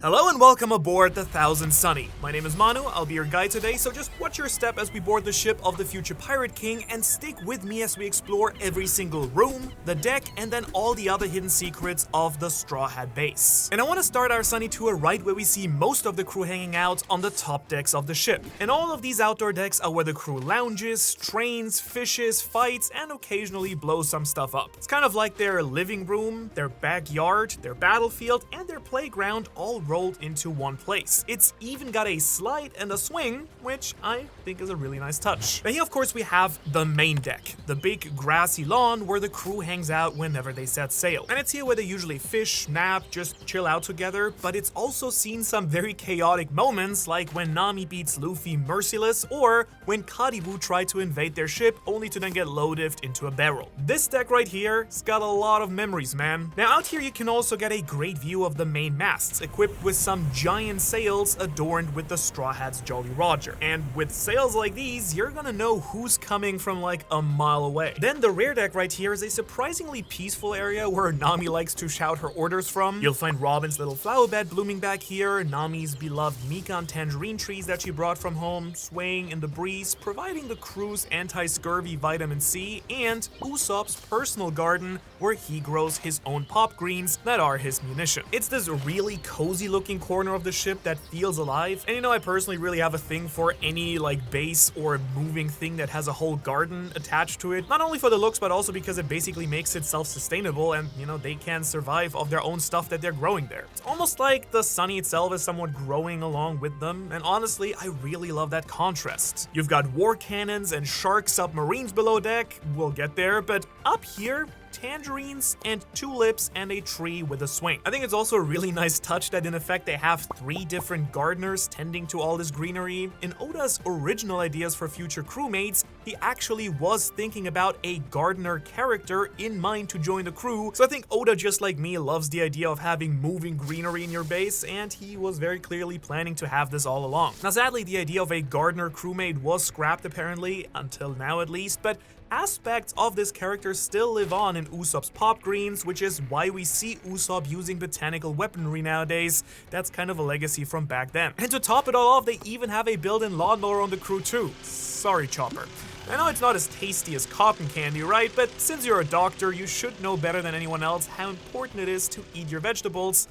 Hello and welcome aboard the Thousand Sunny. My name is Manu, I'll be your guide today, so just watch your step as we board the ship of the future Pirate King and stick with me as we explore every single room, the deck, and then all the other hidden secrets of the Straw Hat base. And I want to start our Sunny tour right where we see most of the crew hanging out on the top decks of the ship. And all of these outdoor decks are where the crew lounges, trains, fishes, fights, and occasionally blows some stuff up. It's kind of like their living room, their backyard, their battlefield, and their playground all rolled into one place. It's even got a slide and a swing, which I think is a really nice touch. Now here, of course, we have the main deck, the big grassy lawn where the crew hangs out whenever they set sail. And it's here where they usually fish, nap, just chill out together, but it's also seen some very chaotic moments, like when Nami beats Luffy merciless, or when Karibu tried to invade their ship only to then get low-diffed into a barrel. This deck right here has got a lot of memories, man. Now out here you can also get a great view of the main masts, equipped with some giant sails adorned with the Straw Hat's Jolly Roger. And with sails like these, you're gonna know who's coming from like a mile away. Then the rear deck right here is a surprisingly peaceful area where Nami likes to shout her orders from. You'll find Robin's little flower bed blooming back here, Nami's beloved Mikan tangerine trees that she brought from home, swaying in the breeze, providing the crew's anti-scurvy vitamin C, and Usopp's personal garden where he grows his own pop greens that are his munition. It's this really cozy looking corner of the ship that feels alive, and you know, I personally really have a thing for any like base or moving thing that has a whole garden attached to it, not only for the looks but also because it basically makes it self-sustainable and you know, they can survive off their own stuff that they're growing there. It's almost like the Sunny itself is somewhat growing along with them, and honestly I really love that contrast. You've got war cannons and shark submarines below deck, we'll get there, but up here tangerines and tulips and a tree with a swing. I think it's also a really nice touch that in effect they have 3 different gardeners tending to all this greenery. In Oda's original ideas for future crewmates, he actually was thinking about a gardener character in mind to join the crew, so I think Oda, just like me, loves the idea of having moving greenery in your base, and he was very clearly planning to have this all along. Now sadly, the idea of a gardener crewmate was scrapped apparently, until now at least, but aspects of this character still live on in Usopp's pop greens, which is why we see Usopp using botanical weaponry nowadays. That's kind of a legacy from back then. And to top it all off, they even have a built-in lawnmower on the crew too. Sorry, Chopper. I know it's not as tasty as cotton candy, right? But since you're a doctor, you should know better than anyone else how important it is to eat your vegetables.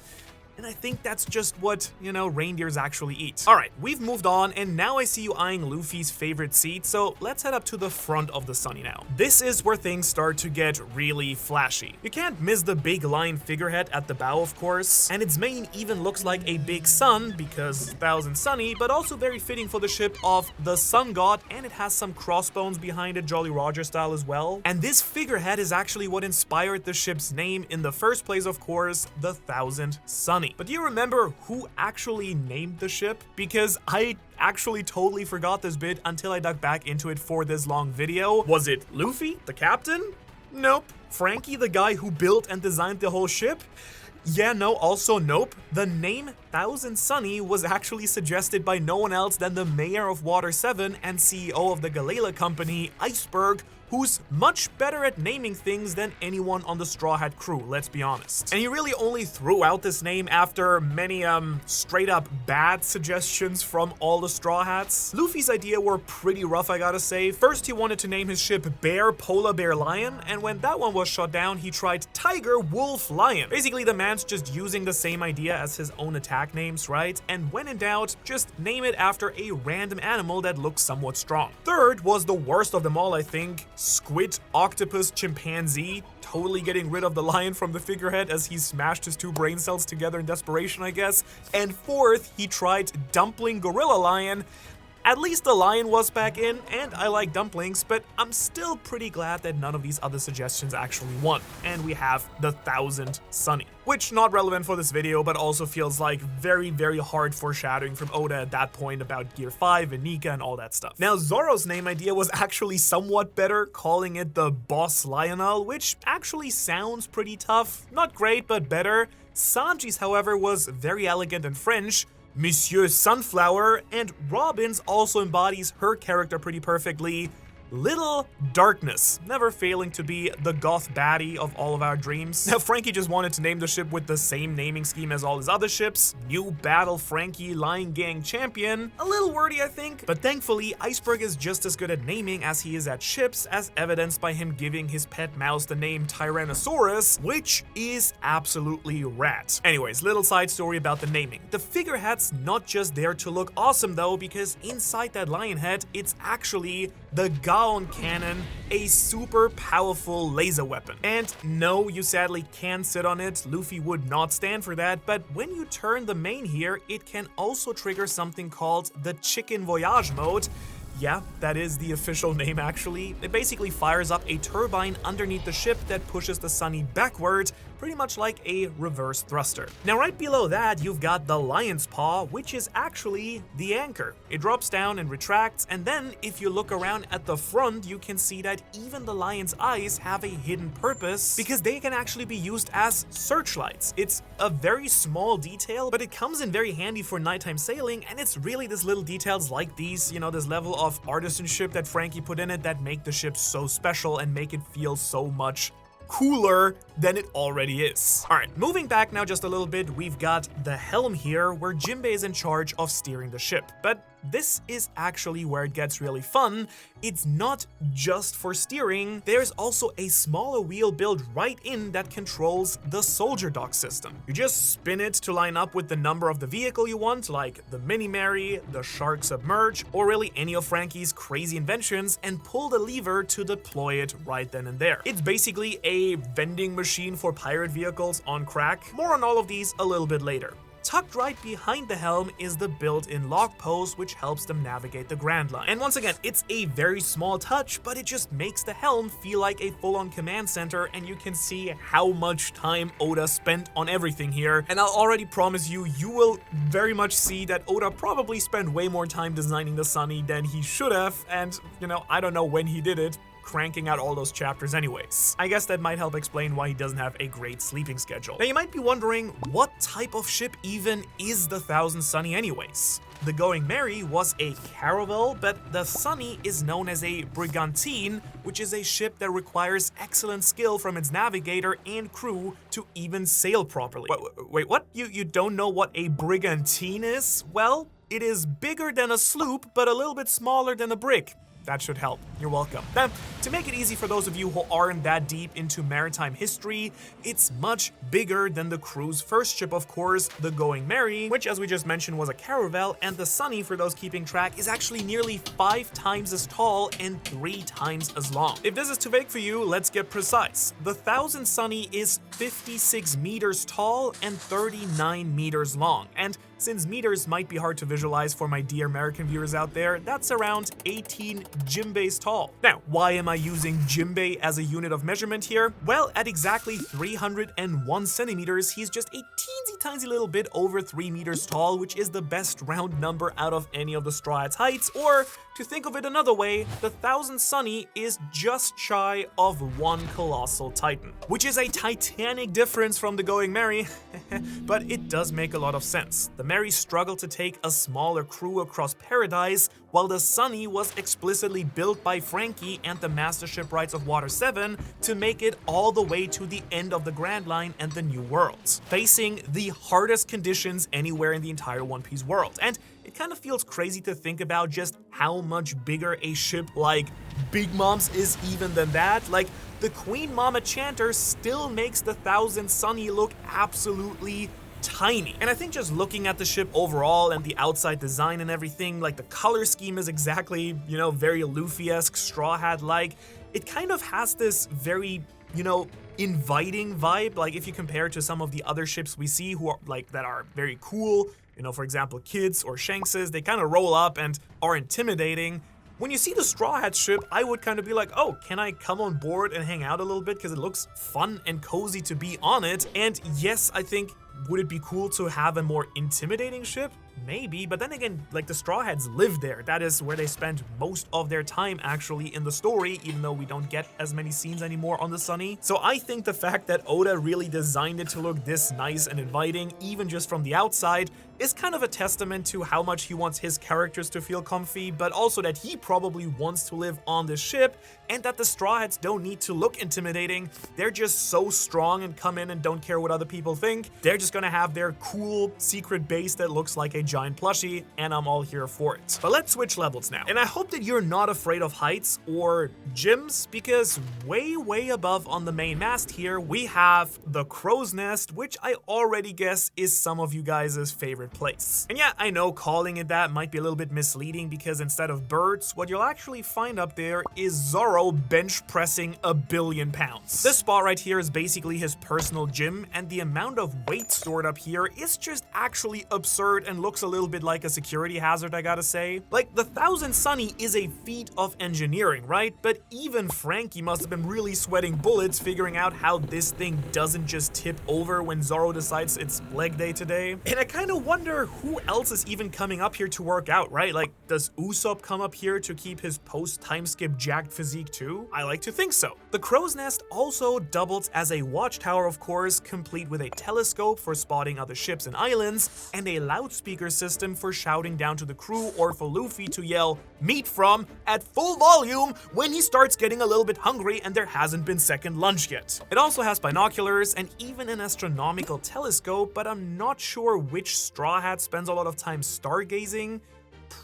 And I think that's just what, you know, reindeers actually eat. Alright, we've moved on, and now I see you eyeing Luffy's favorite seat, so let's head up to the front of the Sunny now. This is where things start to get really flashy. You can't miss the big lion figurehead at the bow, of course, and its mane even looks like a big sun, because Thousand Sunny, but also very fitting for the ship of the Sun God, and it has some crossbones behind it, Jolly Roger style as well. And this figurehead is actually what inspired the ship's name in the first place, of course, the Thousand Sunny. But do you remember who actually named the ship? Because I actually totally forgot this bit until I dug back into it for this long video. Was it Luffy, the captain? Nope. Frankie, the guy who built and designed the whole ship? Yeah, no, also nope. The name Thousand Sunny was actually suggested by no one else than the mayor of Water 7 and CEO of the Galley company, Iceberg, who's much better at naming things than anyone on the Straw Hat crew, let's be honest. And he really only threw out this name after many, straight up bad suggestions from all the Straw Hats. Luffy's idea were pretty rough, I gotta say. First, he wanted to name his ship Bear, Polar Bear, Lion, and when that one was shot down, he tried Tiger, Wolf, Lion. Basically, the man's just using the same idea as his own attack names, right? And when in doubt, just name it after a random animal that looks somewhat strong. Third was the worst of them all, I think. Squid, octopus, chimpanzee, totally getting rid of the lion from the figurehead as he smashed his 2 brain cells together in desperation, I guess. And fourth, he tried dumpling, gorilla, lion. At least the lion was back in, and I like dumplings, but I'm still pretty glad that none of these other suggestions actually won. And we have the Thousand Sunny, which not relevant for this video, but also feels like very, very hard foreshadowing from Oda at that point about Gear 5 and Nika and all that stuff. Now, Zoro's name idea was actually somewhat better, calling it the Boss Lionel, which actually sounds pretty tough. Not great, but better. Sanji's, however, was very elegant and French, Monsieur Sunflower, and Robin's also embodies her character pretty perfectly, Little Darkness, never failing to be the goth baddie of all of our dreams. Now, Frankie just wanted to name the ship with the same naming scheme as all his other ships. New Battle Frankie Lion Gang Champion. A little wordy, I think, but thankfully, Iceberg is just as good at naming as he is at ships, as evidenced by him giving his pet mouse the name Tyrannosaurus, which is absolutely rad. Anyways, little side story about the naming. The figurehead's not just there to look awesome though, because inside that lion head, it's actually the Gaon Cannon, a super powerful laser weapon. And no, you sadly can't sit on it, Luffy would not stand for that, but when you turn the main here, it can also trigger something called the Chicken Voyage mode. Yeah, that is the official name actually. It basically fires up a turbine underneath the ship that pushes the Sunny backward, pretty much like a reverse thruster. Now right below that, you've got the Lion's Paw, which is actually the anchor. It drops down and retracts, and then if you look around at the front, you can see that even the lion's eyes have a hidden purpose, because they can actually be used as searchlights. It's a very small detail, but it comes in very handy for nighttime sailing, and it's really this little details like these, you know, this level of artisanship that Frankie put in it that make the ship so special and make it feel so much cooler than it already is. Alright, moving back now just a little bit, we've got the helm here, where Jinbei is in charge of steering the ship. But this is actually where it gets really fun. It's not just for steering, there's also a smaller wheel built right in that controls the soldier dock system. You just spin it to line up with the number of the vehicle you want, like the Mini-Mary, the Shark Submerge, or really any of Frankie's crazy inventions, and pull the lever to deploy it right then and there. It's basically a vending machine for pirate vehicles on crack. More on all of these a little bit later. Tucked right behind the helm is the built-in lock post, which helps them navigate the Grand Line. And once again, it's a very small touch, but it just makes the helm feel like a full-on command center, and you can see how much time Oda spent on everything here. And I'll already promise you, you will very much see that Oda probably spent way more time designing the Sunny than he should have, and, you know, I don't know when he did it, cranking out all those chapters anyways. I guess that might help explain why he doesn't have a great sleeping schedule. Now you might be wondering, what type of ship even is the Thousand Sunny anyways? The Going Merry was a caravel, but the Sunny is known as a brigantine, which is a ship that requires excellent skill from its navigator and crew to even sail properly. Wait, what? You don't know what a brigantine is? Well, it is bigger than a sloop, but a little bit smaller than a brig. That should help. You're welcome. Now, to make it easy for those of you who aren't that deep into maritime history, it's much bigger than the crew's first ship, of course, the Going Merry, which, as we just mentioned, was a caravel, and the Sunny, for those keeping track, is actually nearly 5 times as tall and 3 times as long. If this is too vague for you, let's get precise. The Thousand Sunny is 56 meters tall and 39 meters long, and since meters might be hard to visualize for my dear American viewers out there, that's around 18 Jinbeis tall. Now, why am I using Jinbei as a unit of measurement here? Well, at exactly 301 centimeters, he's just a teensy tiny little bit over 3 meters tall, which is the best round number out of any of the Straw Hats heights, or to think of it another way, the Thousand Sunny is just shy of 1 colossal titan, which is a titanic difference from the Going Merry, but it does make a lot of sense. The Merry struggled to take a smaller crew across Paradise, while the Sunny was explicitly built by Frankie and the Master Shipwrights of Water 7 to make it all the way to the end of the Grand Line and the New World, facing the hardest conditions anywhere in the entire One Piece world. And it kind of feels crazy to think about just how much bigger a ship like Big Mom's is even than that. Like, the Queen Mama Chanter still makes the Thousand Sunny look absolutely tiny. And I think just looking at the ship overall and the outside design and everything, like the color scheme is exactly, you know, very Luffy-esque, Straw Hat-like. It kind of has this very, you know, inviting vibe. Like if you compare it to some of the other ships we see who are like that are very cool, you know, for example, Kids or Shanks's, they kind of roll up and are intimidating. When you see the Straw Hat ship, I would kind of be like, oh, can I come on board and hang out a little bit? Because it looks fun and cozy to be on it. And yes, I think, would it be cool to have a more intimidating ship? Maybe, but then again, like the Straw Hats live there. That is where they spend most of their time actually in the story, even though we don't get as many scenes anymore on the Sunny. So I think the fact that Oda really designed it to look this nice and inviting, even just from the outside, is kind of a testament to how much he wants his characters to feel comfy, but also that he probably wants to live on this ship, and that the Straw Hats don't need to look intimidating. They're just so strong and come in and don't care what other people think. They're just gonna have their cool secret base that looks like a giant plushie, and I'm all here for it. But let's switch levels now. And I hope that you're not afraid of heights or gyms, because way above on the main mast here, we have the Crow's Nest, which I already guess is some of you guys' favorite place. And yeah, I know calling it that might be a little bit misleading, because instead of birds, what you'll actually find up there is Zoro bench pressing 1 billion pounds. This spot right here is basically his personal gym, and the amount of weight stored up here is just actually absurd and looks a little bit like a security hazard, I gotta say. Like, the 1000 Sunny is a feat of engineering, right? But even Frankie must have been really sweating bullets figuring out how this thing doesn't just tip over when Zoro decides it's leg day today. And I kind of wonder who else is even coming up here to work out, right? Like, does Usopp come up here to keep his post-time skip jacked physique too? I like to think so. The Crow's Nest also doubles as a watchtower, of course, complete with a telescope for spotting other ships and islands, and a loudspeaker system for shouting down to the crew or for Luffy to yell "meat from" at full volume when he starts getting a little bit hungry and there hasn't been second lunch yet. It also has binoculars and even an astronomical telescope, but I'm not sure which Straw Hat spends a lot of time stargazing.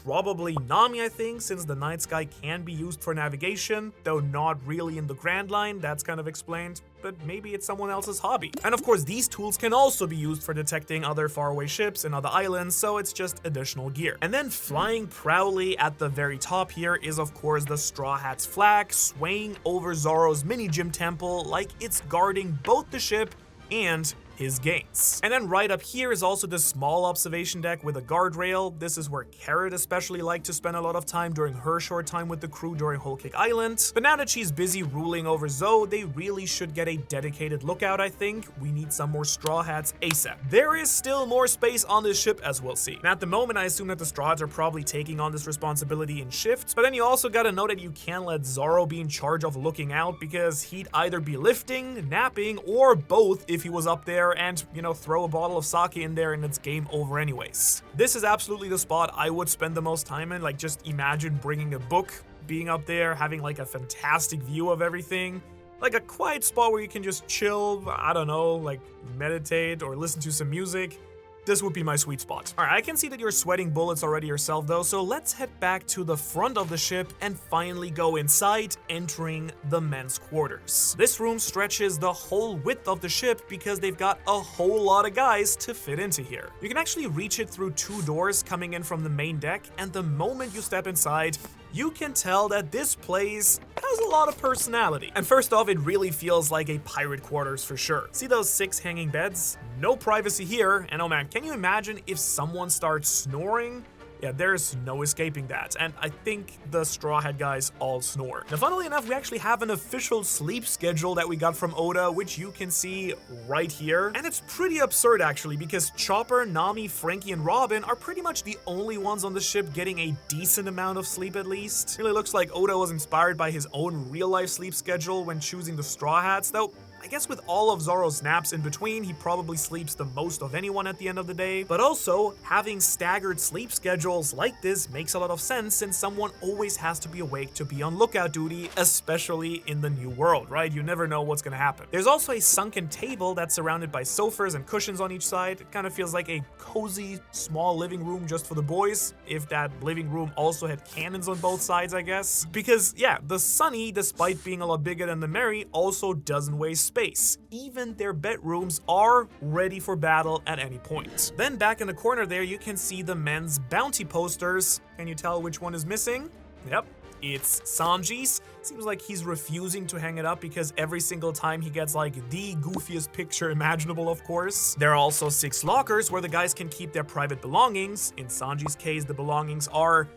Probably Nami, I think, since the night sky can be used for navigation, though not really in the Grand Line, that's kind of explained, but maybe it's someone else's hobby. And of course, these tools can also be used for detecting other faraway ships and other islands, so it's just additional gear. And then flying proudly at the very top here is of course the Straw Hat's flag, swaying over Zoro's mini gym temple like it's guarding both the ship and his gains. And then right up here is also the small observation deck with a guardrail. This is where Carrot especially liked to spend a lot of time during her short time with the crew during Whole Cake Island. But now that she's busy ruling over Zoe, they really should get a dedicated lookout, I think. We need some more Straw Hats ASAP. There is still more space on this ship, as we'll see. And at the moment, I assume that the Straw Hats are probably taking on this responsibility in shifts, but then you also gotta know that you can't let Zoro be in charge of looking out, because he'd either be lifting, napping, or both if he was up there and, you know, throw a bottle of sake in there and it's game over anyways. This is absolutely the spot I would spend the most time in. Like, just imagine bringing a book, being up there, having like a fantastic view of everything. Like a quiet spot where you can just chill, I don't know, like meditate or listen to some music. This would be my sweet spot. All right, I can see that you're sweating bullets already yourself though, so let's head back to the front of the ship and finally go inside, entering the men's quarters. This room stretches the whole width of the ship because they've got a whole lot of guys to fit into here. You can actually reach it through 2 doors coming in from the main deck, and the moment you step inside, you can tell that this place has a lot of personality. And first off, it really feels like a pirate quarters for sure. See those 6 hanging beds? No privacy here, and oh man, can you imagine if someone starts snoring? Yeah, there's no escaping that, and I think the Straw Hat guys all snore. Now, funnily enough, we actually have an official sleep schedule that we got from Oda, which you can see right here, and it's pretty absurd actually, because Chopper, Nami, Frankie, and Robin are pretty much the only ones on the ship getting a decent amount of sleep at least. It really looks like Oda was inspired by his own real-life sleep schedule when choosing the Straw Hats, though I guess with all of Zoro's naps in between, he probably sleeps the most of anyone at the end of the day. But also, having staggered sleep schedules like this makes a lot of sense, since someone always has to be awake to be on lookout duty, especially in the new world, right? You never know what's gonna happen. There's also a sunken table that's surrounded by sofas and cushions on each side. It kind of feels like a cozy, small living room just for the boys, if that living room also had cannons on both sides, I guess. Because, yeah, the Sunny, despite being a lot bigger than the Mary, also doesn't waste space. Even their bedrooms are ready for battle at any point. Then back in the corner there, you can see the men's bounty posters. Can you tell which one is missing? Yep, it's Sanji's. Seems like he's refusing to hang it up because every single time he gets like the goofiest picture imaginable, of course. There are also 6 lockers where the guys can keep their private belongings. In Sanji's case, the belongings are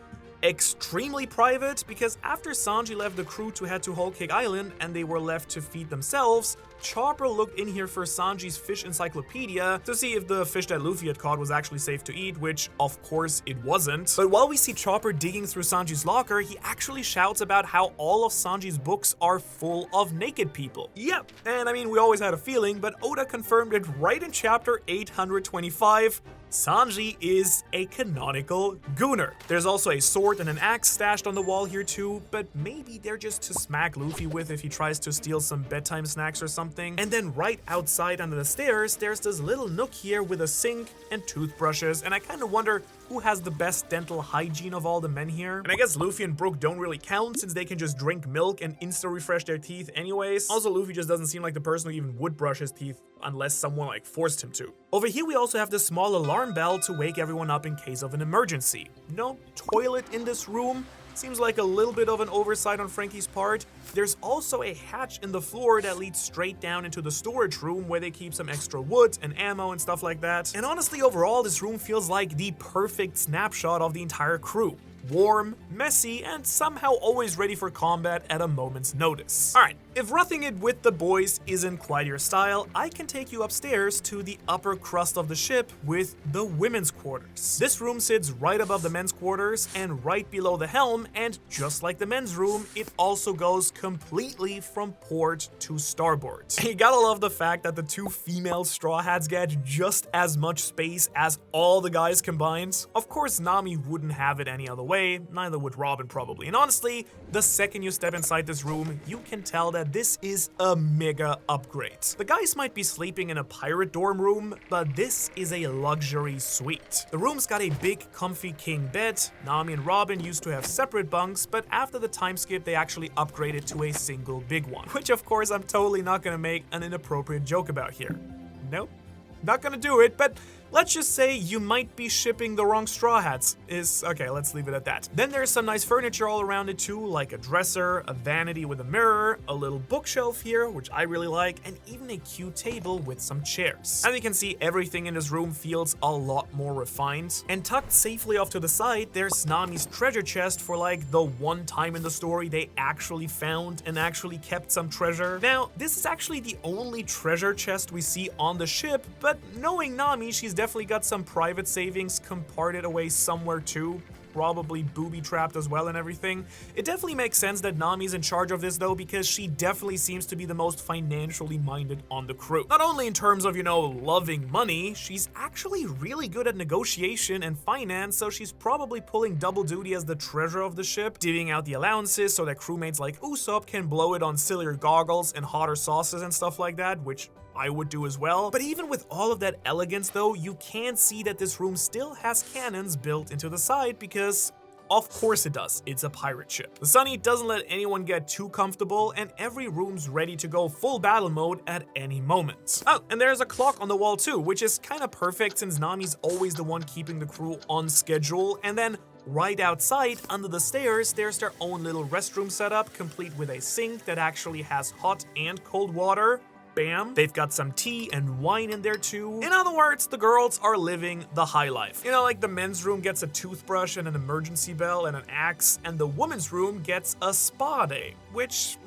extremely private, because after Sanji left the crew to head to Whole Cake Island and they were left to feed themselves, Chopper looked in here for Sanji's fish encyclopedia to see if the fish that Luffy had caught was actually safe to eat, which of course it wasn't. But while we see Chopper digging through Sanji's locker, he actually shouts about how all of Sanji's books are full of naked people. Yep, and I mean, we always had a feeling, but Oda confirmed it right in chapter 825. Sanji is a canonical gooner. There's also a sword and an axe stashed on the wall here too, but maybe they're just to smack Luffy with if he tries to steal some bedtime snacks or something. And then right outside under the stairs, there's this little nook here with a sink and toothbrushes, and I kind of wonder who has the best dental hygiene of all the men here. And I guess Luffy and Brook don't really count since they can just drink milk and insta-refresh their teeth anyways. Also, Luffy just doesn't seem like the person who even would brush his teeth unless someone like forced him to. Over here we also have this small alarm bell to wake everyone up in case of an emergency. No toilet in this room. Seems like a little bit of an oversight on Franky's part. There's also a hatch in the floor that leads straight down into the storage room where they keep some extra wood and ammo and stuff like that. And honestly, overall, this room feels like the perfect snapshot of the entire crew. Warm, messy, and somehow always ready for combat at a moment's notice. Alright, if roughing it with the boys isn't quite your style, I can take you upstairs to the upper crust of the ship with the women's quarters. This room sits right above the men's quarters and right below the helm, and just like the men's room, it also goes completely from port to starboard. You gotta love the fact that the two female Straw Hats get just as much space as all the guys combined. Of course, Nami wouldn't have it any other way, neither would Robin probably. And honestly, the second you step inside this room, you can tell that this is a mega upgrade. The guys might be sleeping in a pirate dorm room, but this is a luxury suite. The room's got a big, comfy king bed. Nami and Robin used to have separate bunks, but after the time skip, they actually upgraded to a single big one. Which, of course, I'm totally not gonna make an inappropriate joke about here. Nope. Not gonna do it, but let's just say you might be shipping the wrong Straw Hats. Okay, let's leave it at that. Then there's some nice furniture all around it too, like a dresser, a vanity with a mirror, a little bookshelf here, which I really like, and even a cute table with some chairs. As you can see, everything in this room feels a lot more refined. And tucked safely off to the side, there's Nami's treasure chest for like the one time in the story they actually found and actually kept some treasure. Now, this is actually the only treasure chest we see on the ship, but knowing Nami, she's definitely got some private savings comparted away somewhere too, probably booby-trapped as well and everything. It definitely makes sense that Nami's in charge of this though, because she definitely seems to be the most financially minded on the crew. Not only in terms of, loving money, she's actually really good at negotiation and finance, so she's probably pulling double duty as the treasurer of the ship, divvying out the allowances so that crewmates like Usopp can blow it on sillier goggles and hotter sauces and stuff like that, which I would do as well. But even with all of that elegance though, you can see that this room still has cannons built into the side because of course it does, it's a pirate ship. The Sunny doesn't let anyone get too comfortable, and every room's ready to go full battle mode at any moment. Oh, and there's a clock on the wall too, which is kind of perfect since Nami's always the one keeping the crew on schedule. And then right outside, under the stairs, there's their own little restroom setup, complete with a sink that actually has hot and cold water. Bam. They've got some tea and wine in there too. In other words, the girls are living the high life. Like the men's room gets a toothbrush and an emergency bell and an axe, and the women's room gets a spa day, which,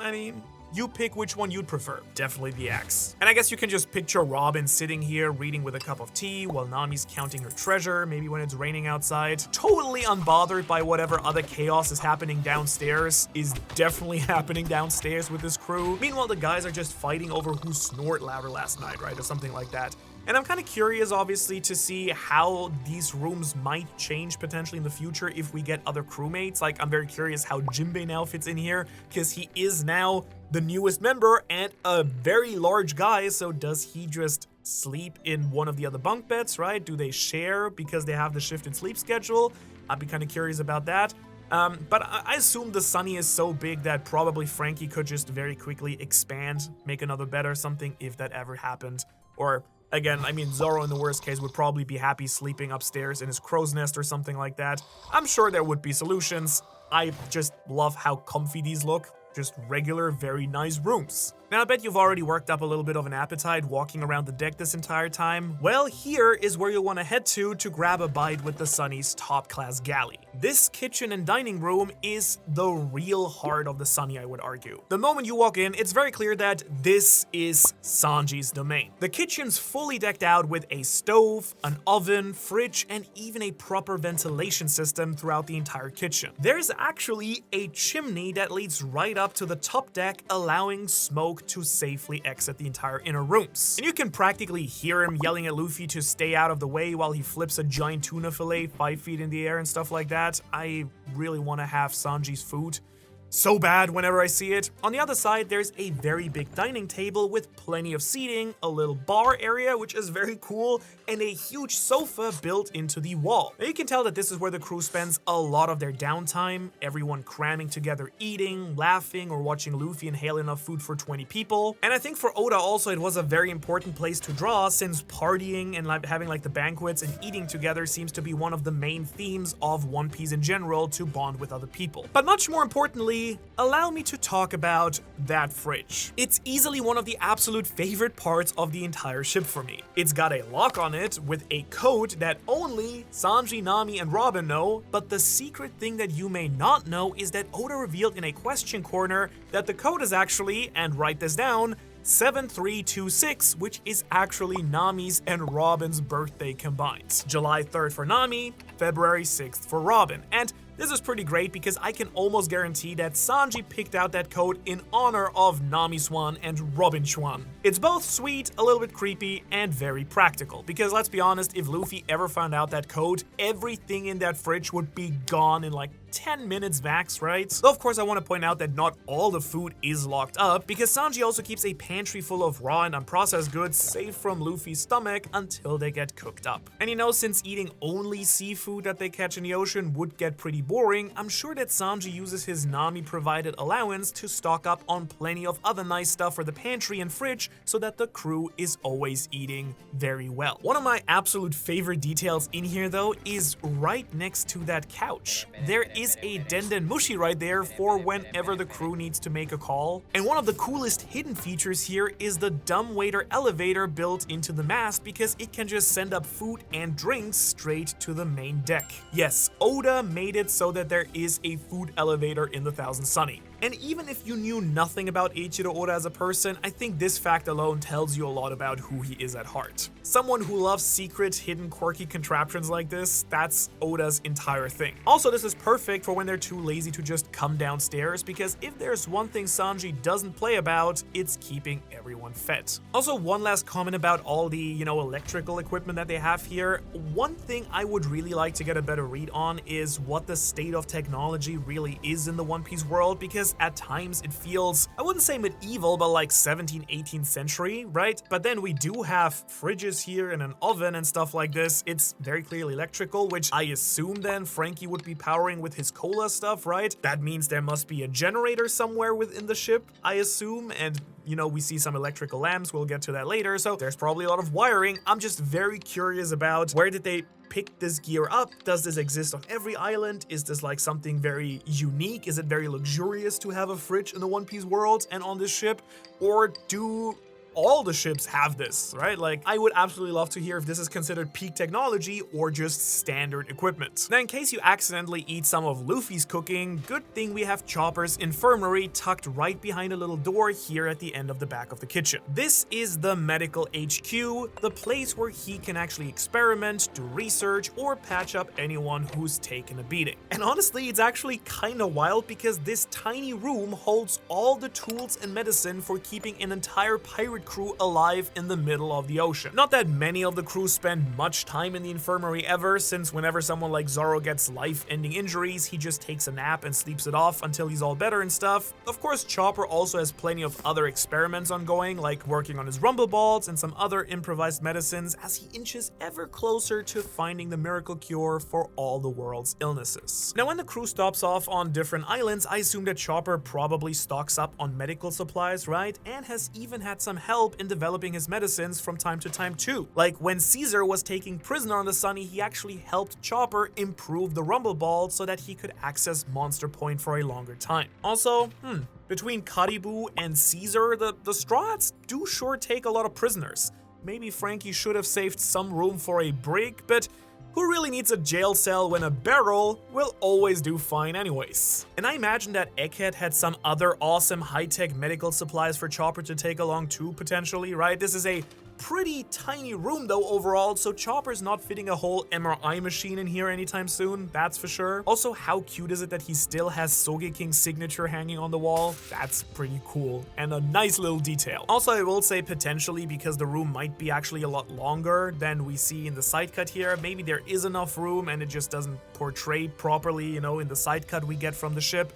you pick which one you'd prefer. Definitely the axe. And I guess you can just picture Robin sitting here reading with a cup of tea while Nami's counting her treasure, maybe when it's raining outside. Totally unbothered by whatever other chaos is happening downstairs, is definitely happening downstairs with this crew. Meanwhile, the guys are just fighting over who snored louder last night, right? Or something like that. And I'm kind of curious, obviously, to see how these rooms might change potentially in the future if we get other crewmates. Like, I'm very curious how Jinbei now fits in here, because he is now the newest member and a very large guy, so does he just sleep in one of the other bunk beds, right? Do they share because they have the shifted sleep schedule? I'd be kind of curious about that. But I assume the Sunny is so big that probably Franky could just very quickly expand, make another bed or something if that ever happened. Or again, Zoro in the worst case would probably be happy sleeping upstairs in his crow's nest or something like that. I'm sure there would be solutions. I just love how comfy these look. Just regular, very nice rooms. Now, I bet you've already worked up a little bit of an appetite walking around the deck this entire time. Well, here is where you'll want to head to grab a bite with the Sunny's top-class galley. This kitchen and dining room is the real heart of the Sunny, I would argue. The moment you walk in, it's very clear that this is Sanji's domain. The kitchen's fully decked out with a stove, an oven, fridge, and even a proper ventilation system throughout the entire kitchen. There's actually a chimney that leads right up to the top deck, allowing smoke took to safely exit the entire inner rooms. And you can practically hear him yelling at Luffy to stay out of the way while he flips a giant tuna fillet 5 feet in the air and stuff like that. I really want to have Sanji's food so bad whenever I see it. On the other side, there's a very big dining table with plenty of seating, a little bar area, which is very cool, and a huge sofa built into the wall. Now you can tell that this is where the crew spends a lot of their downtime, everyone cramming together eating, laughing, or watching Luffy inhale enough food for 20 people. And I think for Oda also it was a very important place to draw, since partying and having like the banquets and eating together seems to be one of the main themes of One Piece in general, to bond with other people. But much more importantly, allow me to talk about that fridge. It's easily one of the absolute favorite parts of the entire ship for me. It's got a lock on it with a code that only Sanji, Nami, and Robin know, but the secret thing that you may not know is that Oda revealed in a question corner that the code is actually, and write this down, 7326, which is actually Nami's and Robin's birthday combined. July 3rd for Nami, February 6th for Robin. And this is pretty great because I can almost guarantee that Sanji picked out that code in honor of Nami Swan and Robin Swan. It's both sweet, a little bit creepy, and very practical, because let's be honest, if Luffy ever found out that code, everything in that fridge would be gone in like 10 minutes max, right? Though of course I want to point out that not all the food is locked up, because Sanji also keeps a pantry full of raw and unprocessed goods safe from Luffy's stomach until they get cooked up. And you know, since eating only seafood that they catch in the ocean would get pretty boring, I'm sure that Sanji uses his Nami provided allowance to stock up on plenty of other nice stuff for the pantry and fridge so that the crew is always eating very well. One of my absolute favorite details in here though is right next to that couch. There is a Denden Mushi right there for whenever the crew needs to make a call. And one of the coolest hidden features here is the dumbwaiter elevator built into the mast, because it can just send up food and drinks straight to the main deck. Yes, Oda made it so that there is a food elevator in the Thousand Sunny. And even if you knew nothing about Eiichiro Oda as a person, I think this fact alone tells you a lot about who he is at heart. Someone who loves secret, hidden, quirky contraptions like this, that's Oda's entire thing. Also, this is perfect for when they're too lazy to just come downstairs, because if there's one thing Sanji doesn't play about, it's keeping everyone fed. Also, one last comment about all the, electrical equipment that they have here. One thing I would really like to get a better read on is what the state of technology really is in the One Piece world, because at times it feels, I wouldn't say medieval, but like 17th, 18th century, right? But then we do have fridges here and an oven and stuff like this. It's very clearly electrical, which I assume then Frankie would be powering with his cola stuff, right? That means there must be a generator somewhere within the ship, I assume, and we see some electrical lamps, we'll get to that later, so there's probably a lot of wiring. I'm just very curious about where did they pick this gear up? Does this exist on every island? Is this like something very unique? Is it very luxurious to have a fridge in the One Piece world and on this ship? Or do all the ships have this, right? Like, I would absolutely love to hear if this is considered peak technology or just standard equipment. Now, in case you accidentally eat some of Luffy's cooking, good thing we have Chopper's Infirmary tucked right behind a little door here at the end of the back of the kitchen. This is the medical HQ, the place where he can actually experiment, do research, or patch up anyone who's taken a beating. And honestly, it's actually kinda wild, because this tiny room holds all the tools and medicine for keeping an entire pirate crew alive in the middle of the ocean. Not that many of the crew spend much time in the infirmary ever, since whenever someone like Zoro gets life-ending injuries, he just takes a nap and sleeps it off until he's all better and stuff. Of course, Chopper also has plenty of other experiments ongoing, like working on his rumble balls and some other improvised medicines, as he inches ever closer to finding the miracle cure for all the world's illnesses. Now, when the crew stops off on different islands, I assume that Chopper probably stocks up on medical supplies, right? And has even had some help in developing his medicines from time to time too. Like when Caesar was taking prisoner on the Sunny, he actually helped Chopper improve the rumble ball so that he could access Monster Point for a longer time. Also, between Caribou and Caesar, the Straw Hats do sure take a lot of prisoners. Maybe Frankie should have saved some room for a brig, but who really needs a jail cell when a barrel will always do fine anyways? And I imagine that Egghead had some other awesome high-tech medical supplies for Chopper to take along too, potentially, right? This is a pretty tiny room though overall, so Chopper's not fitting a whole MRI machine in here anytime soon, that's for sure. Also, how cute is it that he still has Sogeking's signature hanging on the wall? That's pretty cool, and a nice little detail. Also, I will say potentially, because the room might be actually a lot longer than we see in the side cut here, maybe there is enough room and it just doesn't portray properly, you know, in the side cut we get from the ship.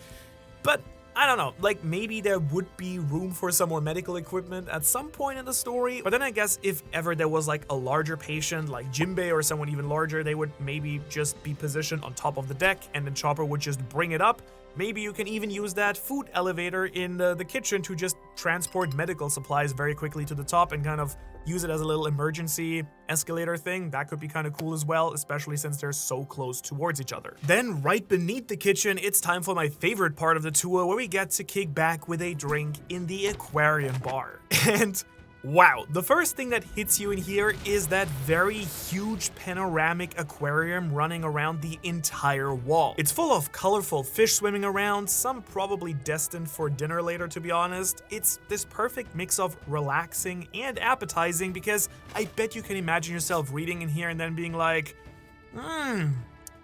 But I don't know, like maybe there would be room for some more medical equipment at some point in the story, but then I guess if ever there was like a larger patient like Jinbei or someone even larger, they would maybe just be positioned on top of the deck and then Chopper would just bring it up. Maybe you can even use that food elevator in the kitchen to just transport medical supplies very quickly to the top and kind of use it as a little emergency escalator thing. That could be kind of cool as well, especially since they're so close towards each other. Then right beneath the kitchen, it's time for my favorite part of the tour, where we get to kick back with a drink in the Aquarium bar. And wow, the first thing that hits you in here is that very huge panoramic aquarium running around the entire wall. It's full of colorful fish swimming around, some probably destined for dinner later, to be honest. It's this perfect mix of relaxing and appetizing, because I bet you can imagine yourself reading in here and then being like,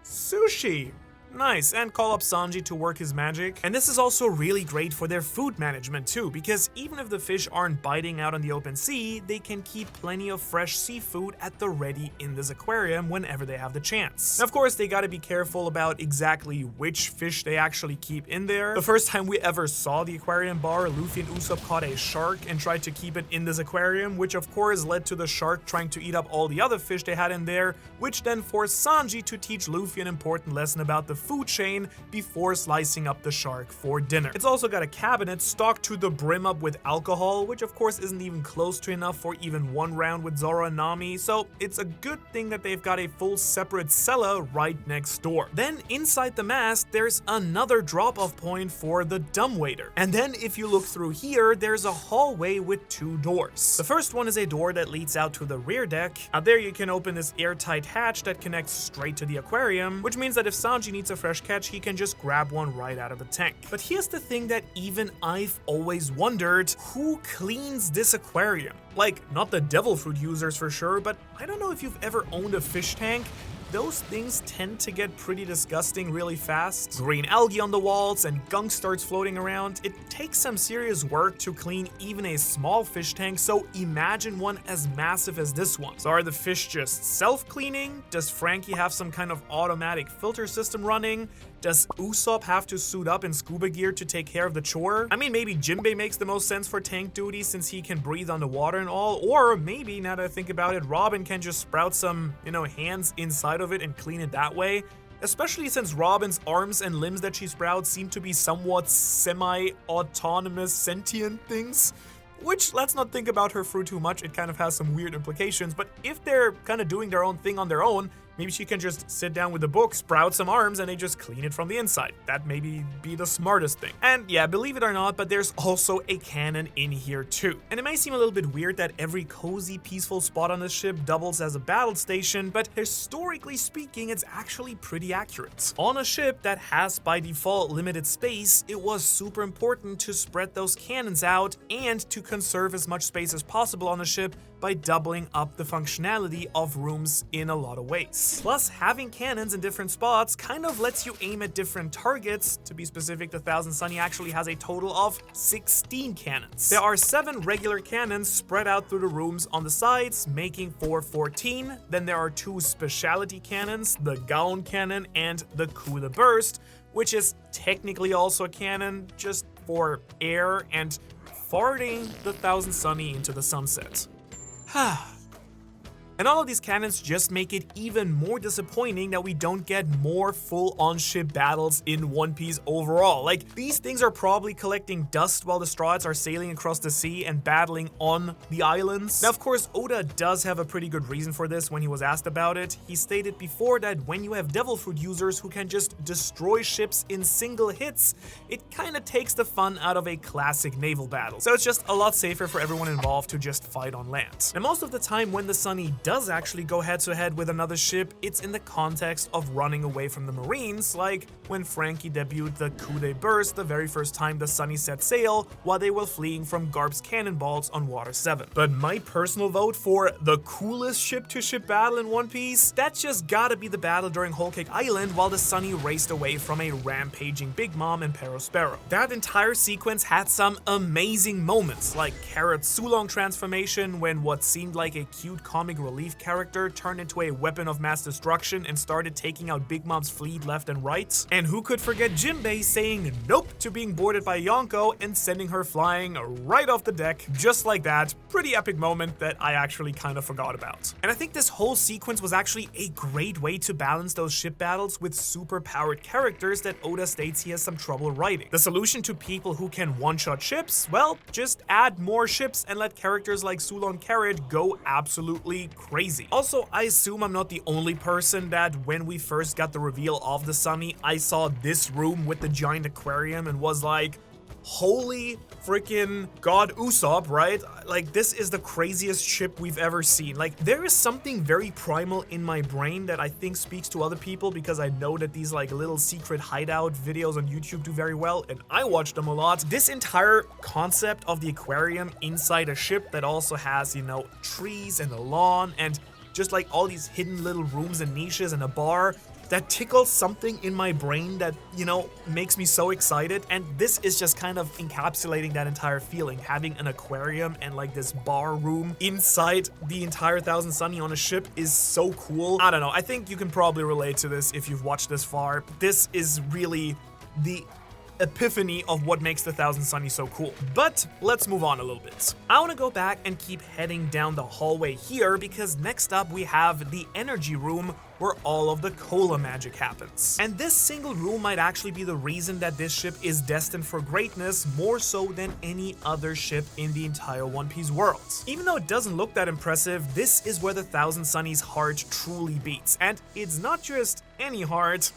sushi. Nice, and call up Sanji to work his magic. And this is also really great for their food management too, because even if the fish aren't biting out on the open sea, they can keep plenty of fresh seafood at the ready in this aquarium whenever they have the chance. Now, of course, they gotta be careful about exactly which fish they actually keep in there. The first time we ever saw the aquarium bar, Luffy and Usopp caught a shark and tried to keep it in this aquarium, which of course led to the shark trying to eat up all the other fish they had in there, which then forced Sanji to teach Luffy an important lesson about the food chain before slicing up the shark for dinner. It's also got a cabinet stocked to the brim up with alcohol, which of course isn't even close to enough for even one round with Zoro and Nami, so it's a good thing that they've got a full separate cellar right next door. Then inside the mast, there's another drop-off point for the dumbwaiter. And then if you look through here, there's a hallway with two doors. The first one is a door that leads out to the rear deck. Out there you can open this airtight hatch that connects straight to the aquarium, which means that if Sanji needs a fresh catch, he can just grab one right out of the tank. But here's the thing that even I've always wondered: who cleans this aquarium? Like, not the devil fruit users for sure, but I don't know if you've ever owned a fish tank. Those things tend to get pretty disgusting really fast. Green algae on the walls and gunk starts floating around. It takes some serious work to clean even a small fish tank, so imagine one as massive as this one. So are the fish just self-cleaning? Does Frankie have some kind of automatic filter system running? Does Usopp have to suit up in scuba gear to take care of the chore? I mean, maybe Jinbei makes the most sense for tank duty since he can breathe underwater and all, or maybe, now that I think about it, Robin can just sprout some, hands inside of it and clean it that way. Especially since Robin's arms and limbs that she sprouts seem to be somewhat semi-autonomous sentient things. Which, let's not think about her fruit too much, it kind of has some weird implications, but if they're kind of doing their own thing on their own, maybe she can just sit down with a book, sprout some arms, and they just clean it from the inside. That maybe be the smartest thing. And yeah, believe it or not, but there's also a cannon in here too. And it may seem a little bit weird that every cozy, peaceful spot on the ship doubles as a battle station, but historically speaking, it's actually pretty accurate. On a ship that has by default limited space, it was super important to spread those cannons out and to conserve as much space as possible on the ship by doubling up the functionality of rooms in a lot of ways. Plus, having cannons in different spots kind of lets you aim at different targets. To be specific, the Thousand Sunny actually has a total of 16 cannons. There are 7 regular cannons spread out through the rooms on the sides, making for 14. Then there are 2 specialty cannons, the Gaon cannon and the Coup de Burst, which is technically also a cannon, just for air and farting the Thousand Sunny into the sunset. And all of these cannons just make it even more disappointing that we don't get more full on-ship battles in One Piece overall. Like, these things are probably collecting dust while the Straw Hats are sailing across the sea and battling on the islands. Now, of course, Oda does have a pretty good reason for this when he was asked about it. He stated before that when you have Devil Fruit users who can just destroy ships in single hits, it kind of takes the fun out of a classic naval battle. So it's just a lot safer for everyone involved to just fight on land. And most of the time when the Sunny does does actually go head-to-head with another ship, it's in the context of running away from the Marines, like when Frankie debuted the Coup de Burst the very first time the Sunny set sail while they were fleeing from Garp's cannonballs on Water 7. But my personal vote for the coolest ship-to-ship battle in One Piece, that's just gotta be the battle during Whole Cake Island while the Sunny raced away from a rampaging Big Mom and Perospero. That entire sequence had some amazing moments, like Carrot's Sulong transformation when what seemed like a cute comic relief character turned into a weapon of mass destruction and started taking out Big Mom's fleet left and right. And who could forget Jinbei saying nope to being boarded by Yonko and sending her flying right off the deck, just like that. Pretty epic moment that I actually kind of forgot about. And I think this whole sequence was actually a great way to balance those ship battles with super powered characters that Oda states he has some trouble writing. The solution to people who can one-shot ships? Well, just add more ships and let characters like Sulong Carrot go absolutely crazy. Also, I assume I'm not the only person that when we first got the reveal of the Sunny, I saw this room with the giant aquarium and was like, holy freaking God Usopp, right? Like, this is the craziest ship we've ever seen. Like, there is something very primal in my brain that I think speaks to other people because I know that these like little secret hideout videos on YouTube do very well, and I watch them a lot. This entire concept of the aquarium inside a ship that also has, you know, trees and a lawn and just like all these hidden little rooms and niches and a bar, that tickles something in my brain that, you know, makes me so excited. And this is just kind of encapsulating that entire feeling. Having an aquarium and like this bar room inside the entire Thousand Sunny on a ship is so cool. I don't know, I think you can probably relate to this if you've watched this far. This is really the epiphany of what makes the Thousand Sunny so cool. But let's move on a little bit. I want to go back and keep heading down the hallway here because next up we have the energy room where all of the cola magic happens. And this single room might actually be the reason that this ship is destined for greatness more so than any other ship in the entire One Piece world. Even though it doesn't look that impressive, this is where the Thousand Sunny's heart truly beats. And it's not just any heart,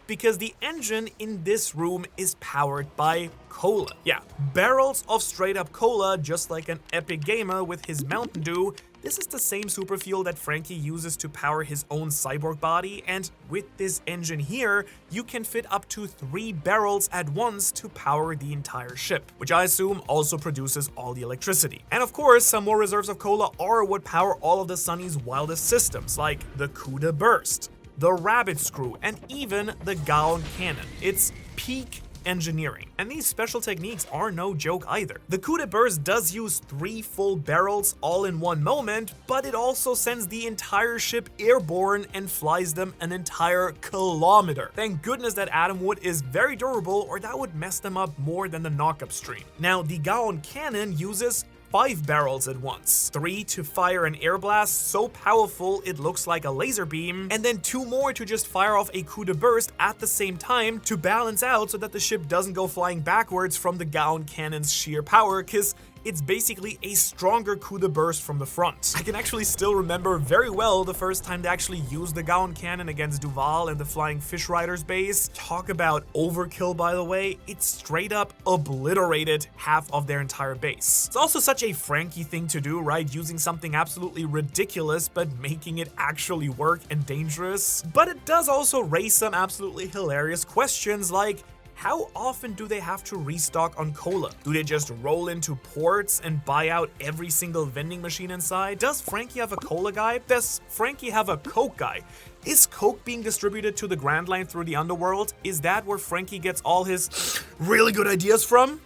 because the engine in this room is powered by cola. Yeah, barrels of straight up cola, just like an epic gamer with his Mountain Dew. This is the same super fuel that Frankie uses to power his own cyborg body, and with this engine here, you can fit up to 3 barrels at once to power the entire ship, which I assume also produces all the electricity. And of course, some more reserves of cola are what power all of the Sunny's wildest systems, like the Coup de Burst, the Rabbit Screw, and even the Gaon Cannon. It's peak engineering. And these special techniques are no joke either. The Coup de Burst does use 3 full barrels all in one moment, but it also sends the entire ship airborne and flies them an entire kilometer. Thank goodness that atom wood is very durable, or that would mess them up more than the knockup stream. Now, the Gaon Cannon uses 5 barrels at once, 3 to fire an air blast so powerful it looks like a laser beam, and then 2 more to just fire off a coup de burst at the same time to balance out so that the ship doesn't go flying backwards from the Gaon Cannon's sheer power, because it's basically a stronger coup de burst from the front. I can actually still remember very well the first time they actually used the Gaon Cannon against Duval and the Flying Fish Riders base. Talk about overkill, by the way. It straight up obliterated half of their entire base. It's also such a Frankie thing to do, right? Using something absolutely ridiculous but making it actually work and dangerous. But it does also raise some absolutely hilarious questions like, how often do they have to restock on cola? Do they just roll into ports and buy out every single vending machine inside? Does Frankie have a cola guy? Does Frankie have a Coke guy? Is Coke being distributed to the Grand Line through the underworld? Is that where Frankie gets all his really good ideas from?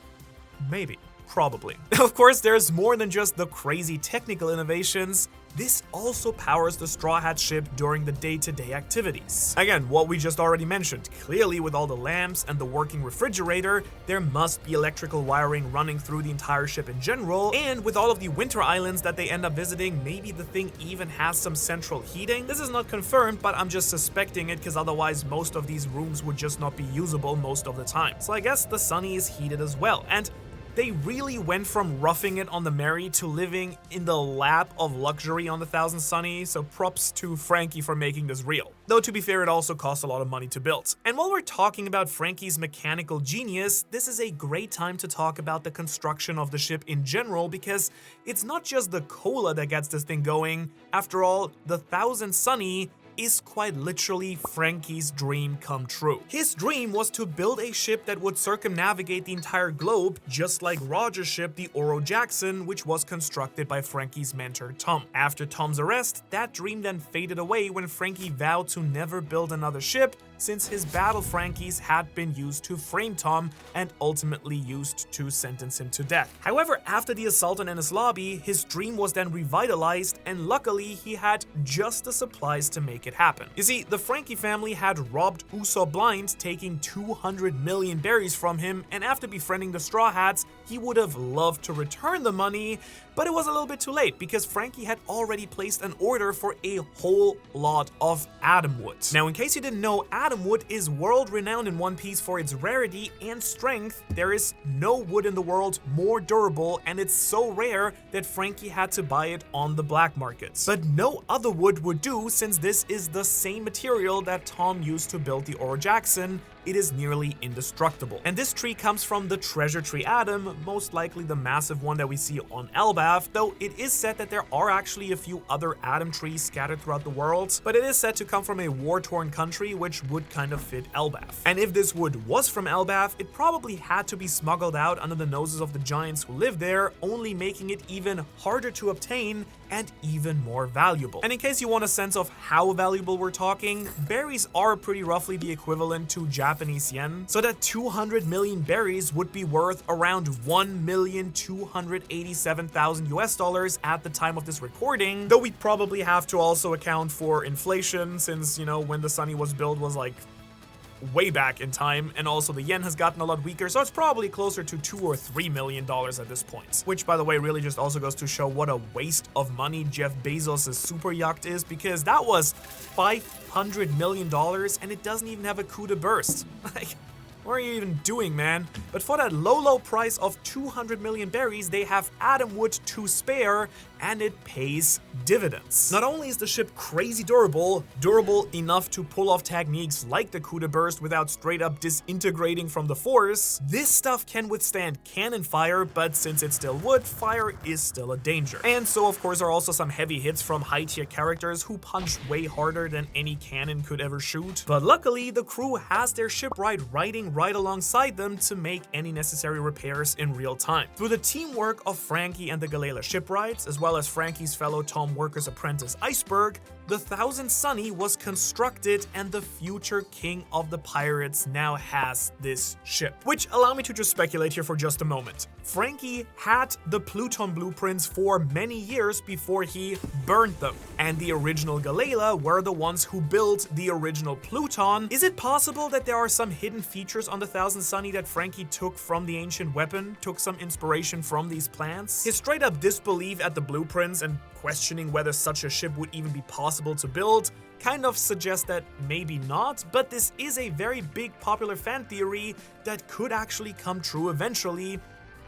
Maybe. Probably. Of course, there's more than just the crazy technical innovations. This also powers the Straw Hat ship during the day-to-day activities. Again, what we just already mentioned. Clearly, with all the lamps and the working refrigerator, there must be electrical wiring running through the entire ship in general, and with all of the winter islands that they end up visiting, maybe the thing even has some central heating. This is not confirmed, but I'm just suspecting it because otherwise most of these rooms would just not be usable most of the time. So I guess the Sunny is heated as well. And They really went from roughing it on the Mary to living in the lap of luxury on the Thousand Sunny, so props to Frankie for making this real. Though to be fair, it also cost a lot of money to build. And while we're talking about Frankie's mechanical genius, this is a great time to talk about the construction of the ship in general, because it's not just the cola that gets this thing going. After all, the Thousand Sunny is quite literally Frankie's dream come true. His dream was to build a ship that would circumnavigate the entire globe, just like Roger's ship, the Oro Jackson, which was constructed by Frankie's mentor Tom. After Tom's arrest, that dream then faded away when Frankie vowed to never build another ship, since his battle Frankies had been used to frame Tom and ultimately used to sentence him to death. However, after the assault on Ennis Lobby, his dream was then revitalized, and luckily he had just the supplies to make it happen. You see, the Frankie family had robbed Usopp blind, taking 200 million berries from him, and after befriending the Straw Hats, he would have loved to return the money, but it was a little bit too late because Frankie had already placed an order for a whole lot of Adam wood. Now, in case you didn't know, Adam wood is world-renowned in One Piece for its rarity and strength. There is no wood in the world more durable, and it's so rare that Frankie had to buy it on the black market. But no other wood would do, since this is the same material that Tom used to build the Oro Jackson. It is nearly indestructible. And this tree comes from the Treasure Tree Adam, most likely the massive one that we see on Elbaf, though it is said that there are actually a few other Adam trees scattered throughout the world, but it is said to come from a war-torn country, which would kind of fit Elbaf. And if this wood was from Elbaf, it probably had to be smuggled out under the noses of the giants who live there, only making it even harder to obtain and even more valuable. And in case you want a sense of how valuable we're talking, berries are pretty roughly the equivalent to Japanese yen, so that 200 million berries would be worth around 1,287,000 US dollars at the time of this recording, though we'd probably have to also account for inflation, since, you know, when the Sunny was built was like way back in time, and also the yen has gotten a lot weaker, so it's probably closer to $2 or $3 million at this point. Which, by the way, really just also goes to show what a waste of money Jeff Bezos' super yacht is, because that was $500 million and it doesn't even have a coup de burst. Like, what are you even doing, man? But for that low price of 200 million berries, they have Adam wood to spare, and it pays dividends. Not only is the ship crazy durable enough to pull off techniques like the coup de burst without straight up disintegrating from the force, this stuff can withstand cannon fire, but since it's still wood, fire is still a danger. And so of course are also some heavy hits from high tier characters who punch way harder than any cannon could ever shoot. But luckily, the crew has their shipwright riding right alongside them to make any necessary repairs in real time. Through the teamwork of Frankie and the Gallela shipwrights, as well as Frankie's fellow Tom Worker's apprentice Iceberg, the Thousand Sunny was constructed, and the future king of the pirates now has this ship. Which, allow me to just speculate here for just a moment. Frankie had the Pluton blueprints for many years before he burned them, and the original Gallela were the ones who built the original Pluton. Is it possible that there are some hidden features on the Thousand Sunny that Frankie took from the ancient weapon, took some inspiration from these plans? His straight up disbelief at the blueprints and questioning whether such a ship would even be possible to build kind of suggests that maybe not, but this is a very big popular fan theory that could actually come true eventually,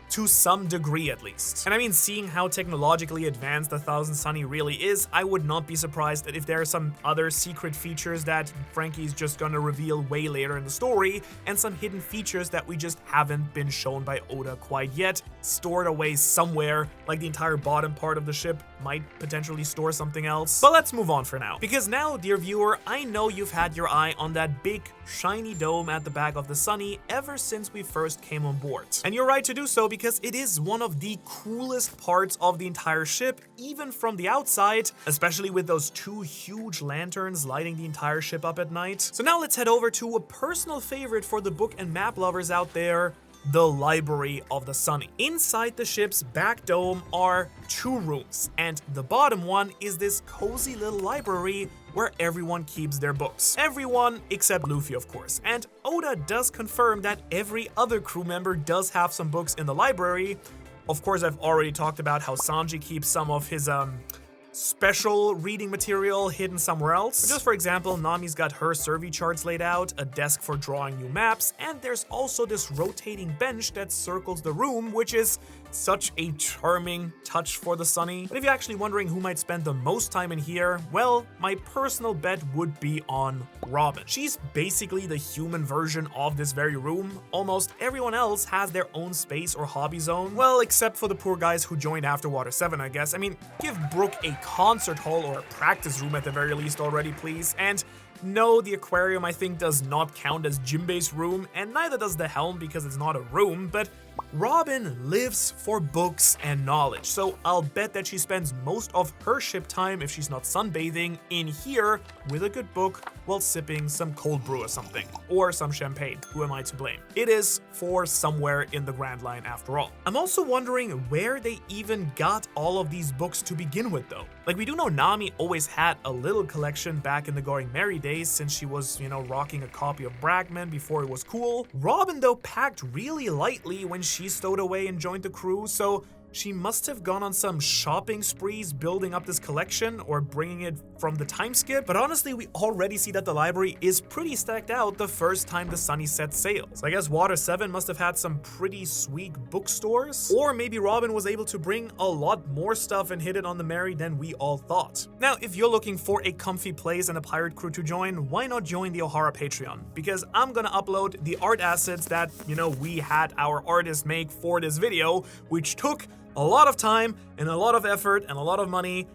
to some degree at least. And I mean, seeing how technologically advanced the Thousand Sunny really is, I would not be surprised that if there are some other secret features that Frankie's just gonna reveal way later in the story, and some hidden features that we just haven't been shown by Oda quite yet, stored away somewhere, like the entire bottom part of the ship might potentially store something else. But let's move on for now, because now, dear viewer, I know you've had your eye on that big, shiny dome at the back of the Sunny ever since we first came on board. And you're right to do so, because it is one of the coolest parts of the entire ship, even from the outside, especially with those two huge lanterns lighting the entire ship up at night. So now let's head over to a personal favorite for the book and map lovers out there, the Library of the Sunny. Inside the ship's back dome are two rooms, and the bottom one is this cozy little library where everyone keeps their books. Everyone except Luffy, of course. And Oda does confirm that every other crew member does have some books in the library. Of course, I've already talked about how Sanji keeps some of his special reading material hidden somewhere else. But just for example, Nami's got her survey charts laid out, a desk for drawing new maps, and there's also this rotating bench that circles the room, which is such a charming touch for the Sunny. But if you're actually wondering who might spend the most time in here, well, my personal bet would be on Robin. She's basically the human version of this very room. Almost everyone else has their own space or hobby zone. Well, except for the poor guys who joined after Water 7, I guess. I mean, give Brooke a concert hall or a practice room at the very least already, please. And no, the Aquarium I think does not count as Jinbei's room, and neither does the Helm because it's not a room, but Robin lives for books and knowledge, so I'll bet that she spends most of her ship time, if she's not sunbathing, in here with a good book while sipping some cold brew or something, or some champagne. Who am I to blame? It is for somewhere in the Grand Line after all. I'm also wondering where they even got all of these books to begin with though. Like, we do know Nami always had a little collection back in the Going Merry days since she was, rocking a copy of Bragman before it was cool. Robin though packed really lightly when she stowed away and joined the crew, so she must have gone on some shopping sprees building up this collection or bringing it from the time skip. But honestly, we already see that the library is pretty stacked out the first time the Sunny set sail. So I guess Water 7 must have had some pretty sweet bookstores. Or maybe Robin was able to bring a lot more stuff and hit it on the Merry than we all thought. Now, if you're looking for a comfy place and a pirate crew to join, why not join the Ohara Patreon? Because I'm gonna upload the art assets that, we had our artists make for this video, which took a lot of time and a lot of effort and a lot of money.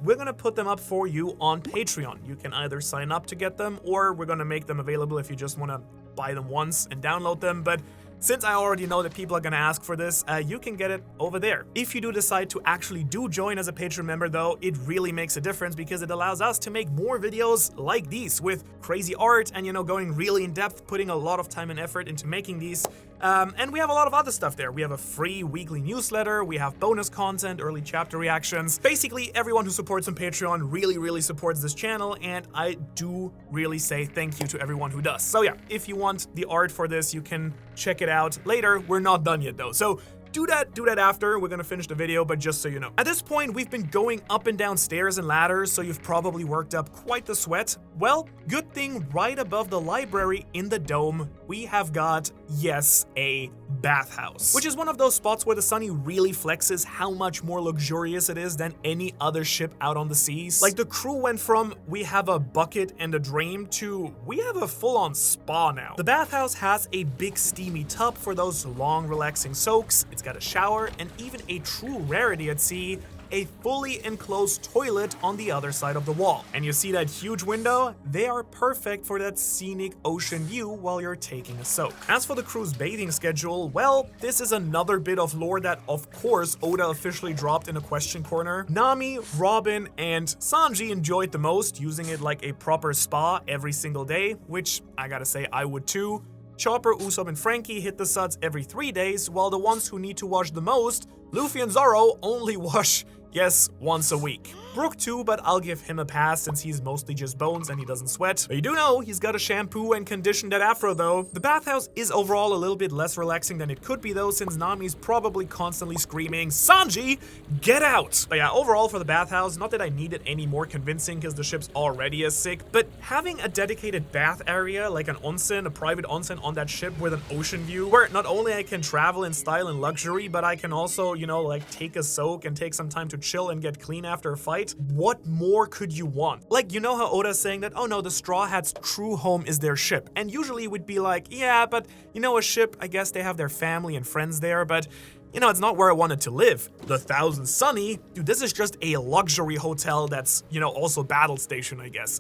We're gonna put them up for you on Patreon. You can either sign up to get them, or we're gonna make them available if you just wanna buy them once and download them. But since I already know that people are gonna ask for this, you can get it over there. If you do decide to actually join as a Patreon member though, it really makes a difference because it allows us to make more videos like these with crazy art and, going really in depth, putting a lot of time and effort into making these. And we have a lot of other stuff there. We have a free weekly newsletter, we have bonus content, early chapter reactions. Basically, everyone who supports on Patreon really supports this channel, and I do really say thank you to everyone who does. So yeah, if you want the art for this, you can check it out later. We're not done yet though, so do that after. We're gonna finish the video, but just so you know. At this point, we've been going up and down stairs and ladders, so you've probably worked up quite the sweat. Well, good thing right above the library in the dome, we have got, yes, a bathhouse, which is one of those spots where the Sunny really flexes how much more luxurious it is than any other ship out on the seas. Like, the crew went from, we have a bucket and a drain, to we have a full-on spa now. The bathhouse has a big steamy tub for those long, relaxing soaks. It's got a shower, and even a true rarity at sea, a fully enclosed toilet on the other side of the wall. And you see that huge window? They are perfect for that scenic ocean view while you're taking a soak. As for the crew's bathing schedule, well, this is another bit of lore that, of course, Oda officially dropped in a question corner. Nami, Robin, and Sanji enjoyed the most, using it like a proper spa every single day, which I gotta say I would too. Chopper, Usopp, and Frankie hit the suds every 3 days, while the ones who need to wash the most, Luffy and Zoro, only wash, yes, once a week. Brook too, but I'll give him a pass since he's mostly just bones and he doesn't sweat. But you do know he's got to shampoo and condition that afro though. The bathhouse is overall a little bit less relaxing than it could be though, since Nami's probably constantly screaming, "Sanji, get out!" But yeah, overall for the bathhouse, not that I need it any more convincing because the ship's already as sick, but having a dedicated bath area, like an onsen, a private onsen on that ship with an ocean view, where not only I can travel in style and luxury, but I can also, like take a soak and take some time to chill and get clean after a fight. What more could you want? Like, how Oda's saying that, oh no, the Straw Hats' true home is their ship. And usually we'd be like, yeah, but a ship, I guess they have their family and friends there, but it's not where I wanted to live. The Thousand Sunny, dude, this is just a luxury hotel that's, also battle station, I guess.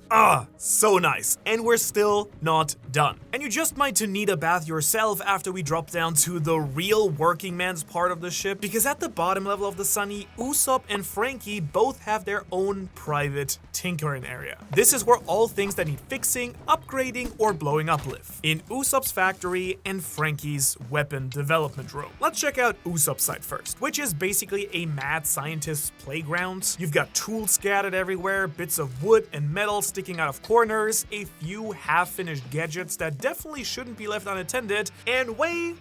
So nice. And we're still not done. And you just might need a bath yourself after we drop down to the real working man's part of the ship, because at the bottom level of the Sunny, Usopp and Frankie both have their own private tinkering area. This is where all things that need fixing, upgrading, or blowing up live. In Usopp's factory and Frankie's weapon development room. Let's check out Usopp Usopp's side first, which is basically a mad scientist's playground. You've got tools scattered everywhere, bits of wood and metal sticking out of corners, a few half-finished gadgets that definitely shouldn't be left unattended, and way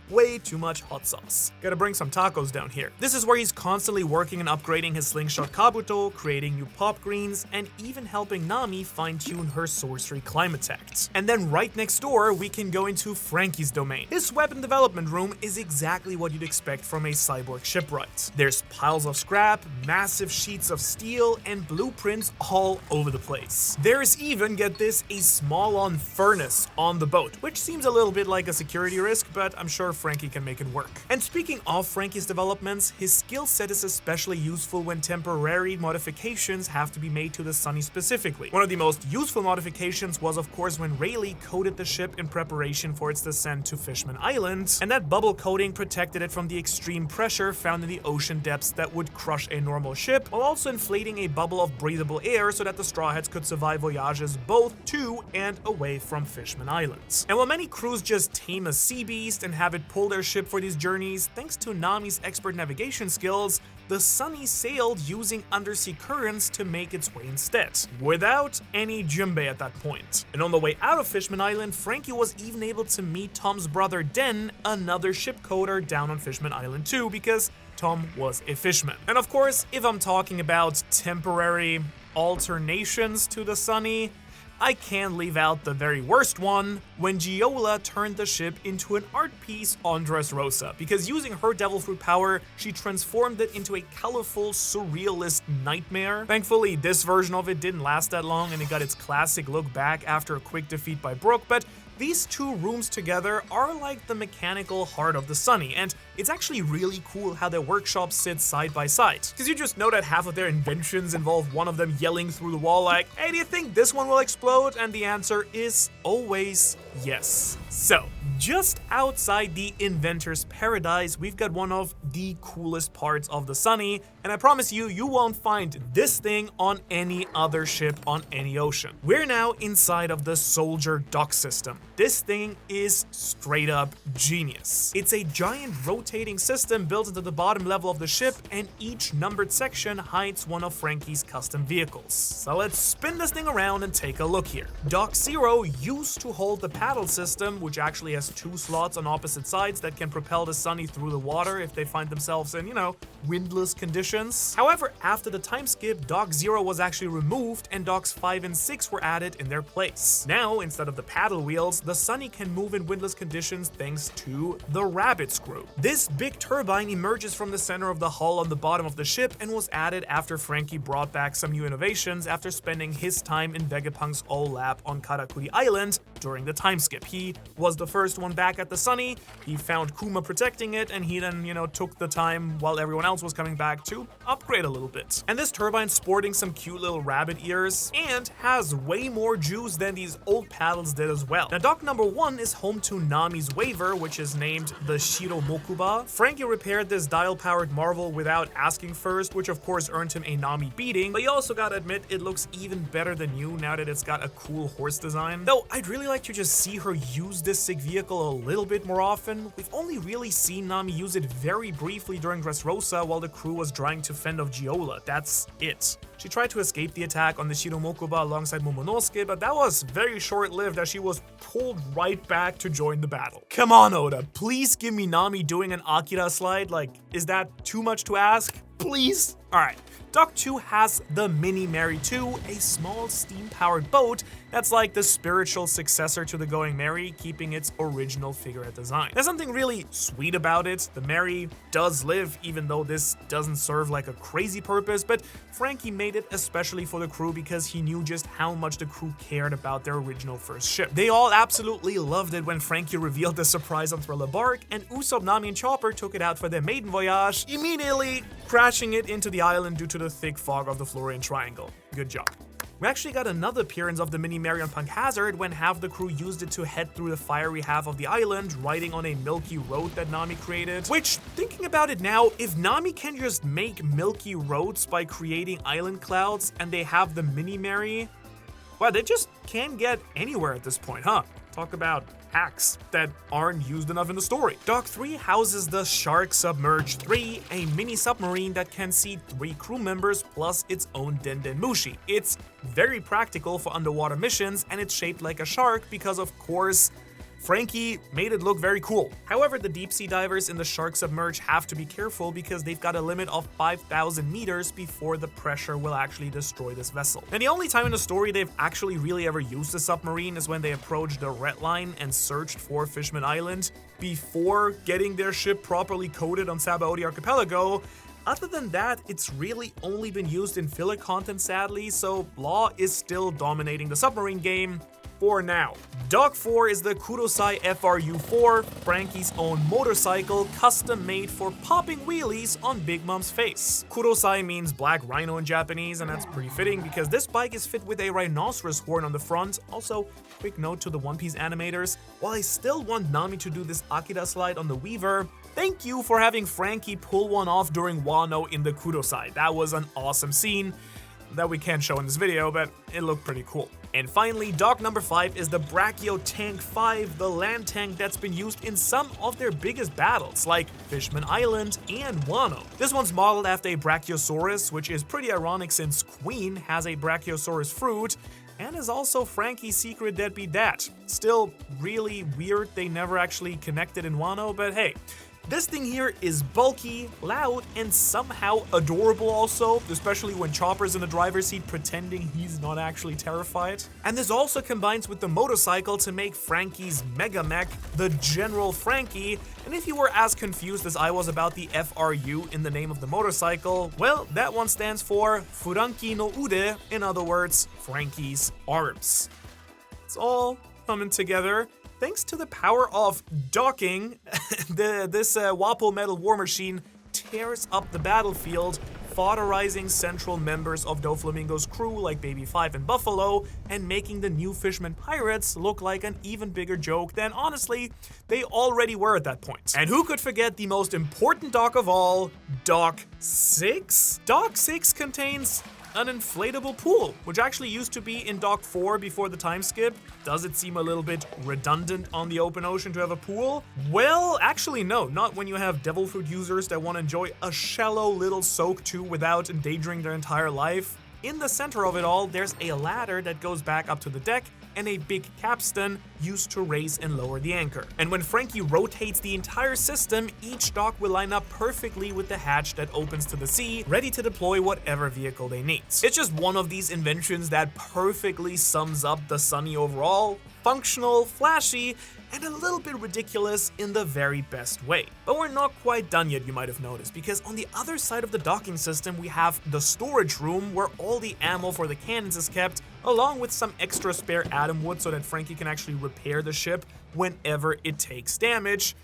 too much hot sauce. Gotta bring some tacos down here. This is where he's constantly working and upgrading his slingshot Kabuto, creating new pop greens, and even helping Nami fine-tune her sorcery Climatex. And then right next door, we can go into Franky's domain. His weapon development room is exactly what you'd expect from a cyborg shipwright. There's piles of scrap, massive sheets of steel, and blueprints all over the place. There's even, get this, a small-on furnace on the boat, which seems a little bit like a security risk, but I'm sure Franky can make it work. And speaking of Franky's developments, his skill set is especially useful when temporary modifications have to be made to the Sunny specifically. One of the most useful modifications was of course when Rayleigh coated the ship in preparation for its descent to Fishman Island, and that bubble coating protected it from the extreme pressure found in the ocean depths that would crush a normal ship, while also inflating a bubble of breathable air so that the Straw Hats could survive voyages both to and away from Fishman Island. And while many crews just tame a sea beast and have it pull their ship for these journeys, thanks to Nami's expert navigation skills, the Sunny sailed using undersea currents to make its way instead, without any Jimbei at that point. And on the way out of Fishman Island, Franky was even able to meet Tom's brother Den, another ship coder down on Fishman Island too, because Tom was a fishman. And of course, if I'm talking about temporary alternations to the Sunny, I can't leave out the very worst one, when Giola turned the ship into an art piece on Dressrosa, because using her devil fruit power, she transformed it into a colorful, surrealist nightmare. Thankfully, this version of it didn't last that long and it got its classic look back after a quick defeat by Brook, but these two rooms together are like the mechanical heart of the Sunny, and it's actually really cool how their workshops sit side by side. Because you just know that half of their inventions involve one of them yelling through the wall like, "Hey, do you think this one will explode?" And the answer is always yes. So, just outside the inventor's paradise, we've got one of the coolest parts of the Sunny, and I promise you, you won't find this thing on any other ship on any ocean. We're now inside of the Soldier Dock system. This thing is straight up genius. It's a giant rotating system built into the bottom level of the ship, and each numbered section hides one of Franky's custom vehicles. So let's spin this thing around and take a look here. Dock 0 used to hold the paddle system, which actually has 2 slots on opposite sides that can propel the Sunny through the water if they find themselves in, windless conditions. However, after the time skip, Dock 0 was actually removed and Docks 5 and 6 were added in their place. Now, instead of the paddle wheels, the Sunny can move in windless conditions thanks to the rabbit screw. This big turbine emerges from the center of the hull on the bottom of the ship and was added after Franky brought back some new innovations after spending his time in Vegapunk's old lab on Karakuri Island during the time skip. He was the first one back at the Sunny, he found Kuma protecting it, and he then, took the time while everyone else was coming back to upgrade a little bit. And this turbine's sporting some cute little rabbit ears and has way more juice than these old paddles did as well. Now, dock number 1 is home to Nami's Waver, which is named the Shiro Mokuba. Franky repaired this dial-powered marvel without asking first, which of course earned him a Nami beating, but you also gotta admit it looks even better than new now that it's got a cool horse design. Though I'd really like to just see her use this sick vehicle a little bit more often. We've only really seen Nami use it very briefly during Dressrosa while the crew was trying to fend off Giola. That's it. She tried to escape the attack on the Shiro Mokuba alongside Momonosuke, but that was very short-lived as she was pulled right back to join the battle. Come on, Oda, please give me Nami doing an Akira slide. Like, is that too much to ask? Please? Alright. Dock 2 has the Mini Mary 2, a small steam-powered boat that's like the spiritual successor to the Going Merry, keeping its original figurehead design. There's something really sweet about it. The Mary does live, even though this doesn't serve like a crazy purpose, but Franky made it especially for the crew because he knew just how much the crew cared about their original first ship. They all absolutely loved it when Franky revealed the surprise on Thriller Bark, and Usopp, Nami, and Chopper took it out for their maiden voyage, immediately crashing it into the island due to the thick fog of the Florian Triangle. Good job. We actually got another appearance of the Mini Mary on Punk Hazard when half the crew used it to head through the fiery half of the island, riding on a milky road that Nami created. Which, thinking about it now, if Nami can just make milky roads by creating island clouds and they have the Mini Mary, well, they just can't get anywhere at this point, huh? talk about hacks that aren't used enough in the story. Dock 3 houses the Shark Submerge 3, a mini submarine that can seat 3 crew members plus its own Dendenmushi. It's very practical for underwater missions, and it's shaped like a shark because, of course, Frankie made it look very cool. However, the deep sea divers in the Shark Submerge have to be careful because they've got a limit of 5,000 meters before the pressure will actually destroy this vessel. And the only time in the story they've actually really ever used the submarine is when they approached the Red Line and searched for Fishman Island before getting their ship properly coated on Sabaody Archipelago. Other than that, it's really only been used in filler content, sadly, so Law is still dominating the submarine game for now. Dock 4 is the Kudosai FRU-4, Frankie's own motorcycle, custom made for popping wheelies on Big Mom's face. Kudosai means black rhino in Japanese, and that's pretty fitting because this bike is fit with a rhinoceros horn on the front. Also, quick note to the One Piece animators, while I still want Nami to do this Akira slide on the Weaver, thank you for having Frankie pull one off during Wano in the Kudosai. That was an awesome scene that we can't show in this video, but it looked pretty cool. And finally, dock number 5 is the Brachio Tank 5, the land tank that's been used in some of their biggest battles, like Fishman Island and Wano. This one's modeled after a Brachiosaurus, which is pretty ironic since Queen has a Brachiosaurus fruit, and is also Frankie's secret deadbeat dad. Still really weird they never actually connected in Wano, but hey. This thing here is bulky, loud, and somehow adorable also, especially when Chopper's in the driver's seat pretending he's not actually terrified. And this also combines with the motorcycle to make Frankie's Mega Mech the General Frankie, and if you were as confused as I was about the FRU in the name of the motorcycle, well, that one stands for Furanki no Ude, in other words, Frankie's arms. It's all coming together. Thanks to the power of docking, this Wapo metal war machine tears up the battlefield, fodderizing central members of Doflamingo's crew like Baby 5 and Buffalo, and making the new Fishman pirates look like an even bigger joke than, honestly, they already were at that point. And who could forget the most important dock of all, Dock 6? Dock 6 contains an inflatable pool, which actually used to be in Dock 4 before the time skip. Does it seem a little bit redundant on the open ocean to have a pool? Well, actually no, not when you have devil fruit users that want to enjoy a shallow little soak too without endangering their entire life. In the center of it all, there's a ladder that goes back up to the deck and a big capstan used to raise and lower the anchor. And when Frankie rotates the entire system, each dock will line up perfectly with the hatch that opens to the sea, ready to deploy whatever vehicle they need. It's just one of these inventions that perfectly sums up the Sunny overall. Functional, flashy, and a little bit ridiculous in the very best way. But we're not quite done yet, you might have noticed, because on the other side of the docking system we have the storage room where all the ammo for the cannons is kept, along with some extra spare atom wood so that Frankie can actually repair the ship whenever it takes damage,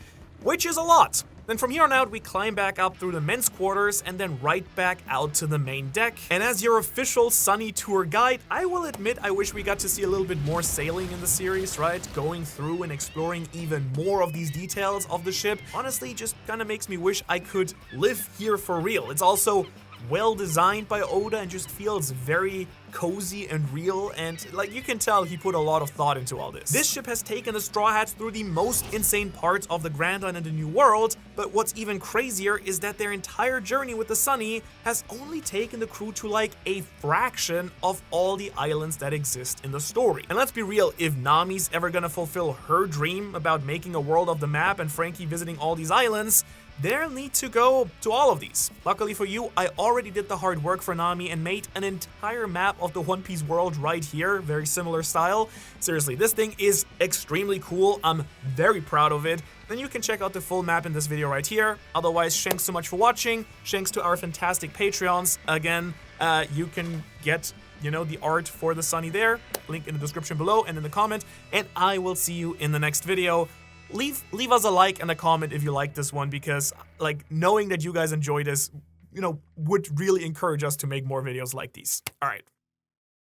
which is a lot. Then from here on out, we climb back up through the men's quarters and then right back out to the main deck. And as your official Sunny tour guide, I will admit I wish we got to see a little bit more sailing in the series, right? Going through and exploring even more of these details of the ship. Honestly, just kind of makes me wish I could live here for real. It's also well designed by Oda and just feels very cozy and real, and like you can tell he put a lot of thought into all this. This ship has taken the Straw Hats through the most insane parts of the Grand Line and the New World, but what's even crazier is that their entire journey with the Sunny has only taken the crew to like a fraction of all the islands that exist in the story. And let's be real, if Nami's ever gonna fulfill her dream about making a world of the map and Frankie visiting all these islands, they'll need to go to all of these. Luckily for you, I already did the hard work for Nami and made an entire map of the One Piece world right here, very similar style. Seriously, this thing is extremely cool. I'm very proud of it. Then you can check out the full map in this video right here. Otherwise, thanks so much for watching. Thanks to our fantastic Patreons. Again, you can get, the art for the Sunny there. Link in the description below and in the comment. And I will see you in the next video. Leave us a like and a comment if you like this one, because knowing that you guys enjoy this, would really encourage us to make more videos like these. All right.